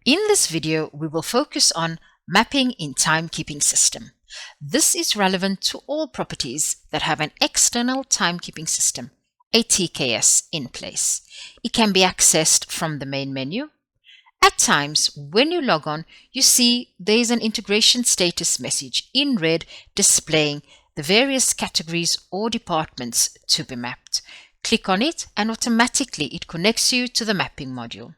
In this video, we will focus on mapping in timekeeping system. This is relevant to all properties that have an external timekeeping system, a TKS, in place. It can be accessed from the main menu. At times, when you log on, you see there is an integration status message in red displaying the various categories or departments to be mapped. Click on it and automatically it connects you to the mapping module.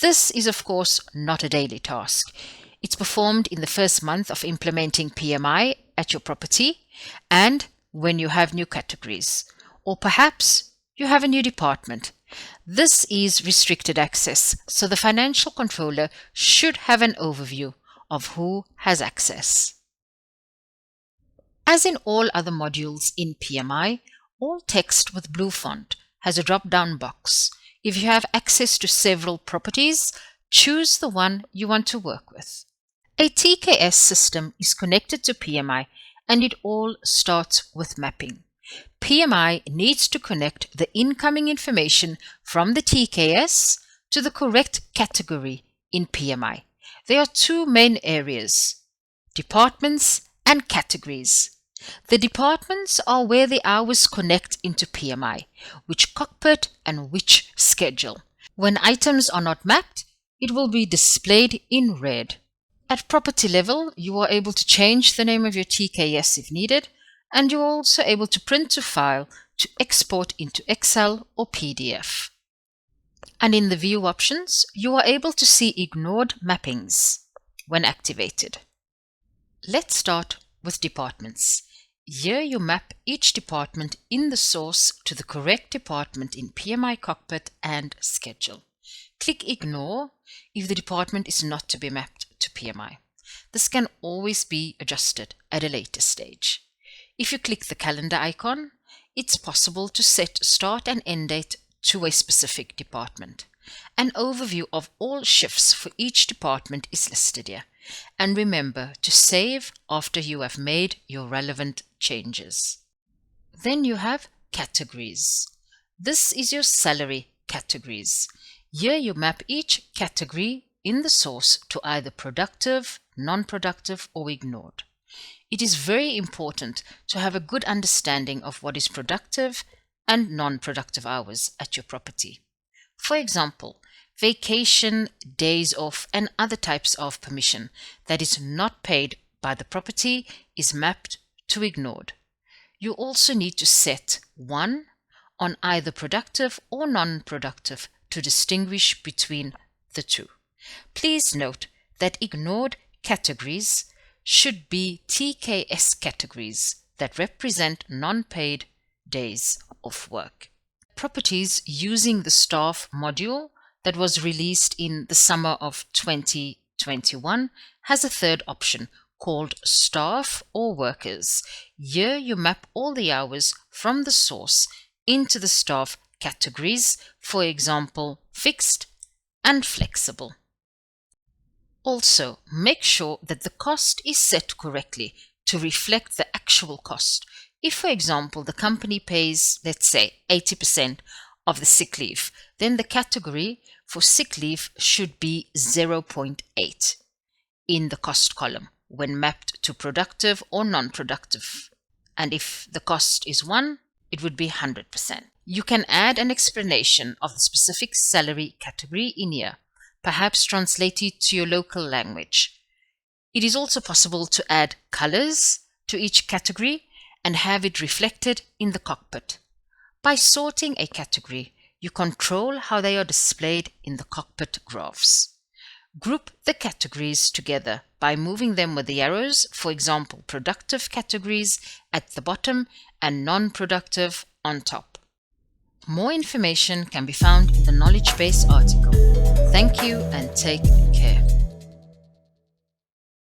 This is of course not a daily task. It's performed in the first month of implementing PMI at your property and when you have new categories, or perhaps you have a new department. This is restricted access, so the financial controller should have an overview of who has access. As in all other modules in PMI, all text with blue font has a drop-down box. If you have access to several properties, choose the one you want to work with. A TKS system is connected to PMI and it all starts with mapping. PMI needs to connect the incoming information from the TKS to the correct category in PMI. There are two main areas: departments and categories. The departments are where the hours connect into PMI, which cockpit and which schedule. When items are not mapped, it will be displayed in red. At property level, you are able to change the name of your TKS if needed, and you're also able to print to file to export into Excel or PDF. And in the view options, you are able to see ignored mappings when activated. Let's start with departments. Here you map each department in the source to the correct department in PMI cockpit and schedule. Click Ignore if the department is not to be mapped to PMI. This can always be adjusted at a later stage. If you click the calendar icon, it's possible to set start and end date to a specific department. An overview of all shifts for each department is listed here. And remember to save after you have made your relevant changes. Then you have categories. This is your salary categories. Here you map each category in the source to either productive, non-productive, or ignored. It is very important to have a good understanding of what is productive and non-productive hours at your property. For example, vacation, days off, and other types of permission that is not paid by the property is mapped to ignored. You also need to set 1 on either productive or non-productive to distinguish between the two. Please note that ignored categories should be TKS categories that represent non-paid days of work. Properties using the staff module that was released in the summer of 2021 has a third option called staff or workers. Here you map all the hours from the source into the staff categories, for example, fixed and flexible. Also, make sure that the cost is set correctly to reflect the actual cost. If, for example, the company pays, let's say, 80% of the sick leave, then the category for sick leave should be 0.8 in the cost column when mapped to productive or non-productive. And if the cost is 1, it would be 100%. You can add an explanation of the specific salary category in here, perhaps translate it to your local language. It is also possible to add colors to each category and have it reflected in the cockpit. By sorting a category, you control how they are displayed in the cockpit graphs. Group the categories together by moving them with the arrows, for example, productive categories at the bottom and non-productive on top. More information can be found in the knowledge base article. Thank you and take care.